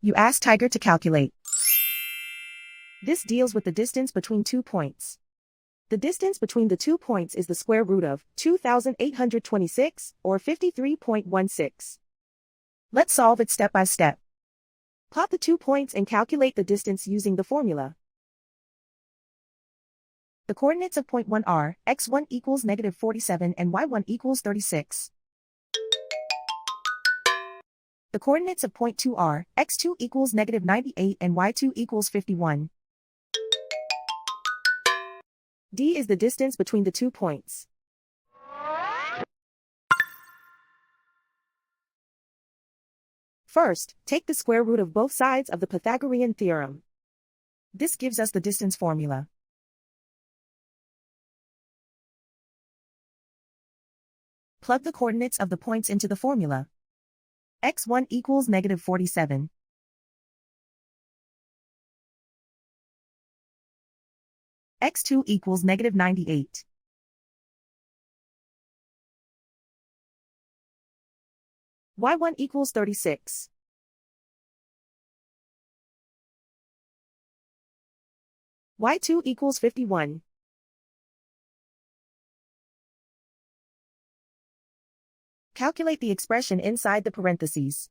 You ask Tiger to calculate. This deals with the distance between 2 points. The distance between the 2 points is the square root of 2,826, or 53.16. Let's solve it step by step. Plot the 2 points and calculate the distance using the formula. The coordinates of point 1 are, x1 equals -47 and y1 equals 36. The coordinates of point 2 are, x2 equals -98 and y2 equals 51. D is the distance between the 2 points. First, take the square root of both sides of the Pythagorean theorem. This gives us the distance formula. Plug the coordinates of the points into the formula. x1 equals -47. x2 equals -98. y1 equals 36. y2 equals 51. Calculate the expression inside the parentheses.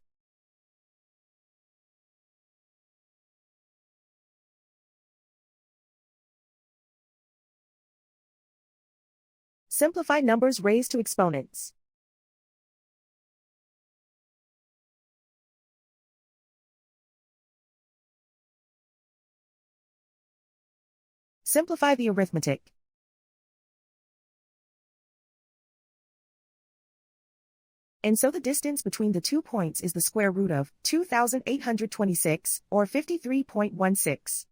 Simplify numbers raised to exponents. Simplify the arithmetic. And so the distance between the 2 points is the square root of 2,826, or 53.16.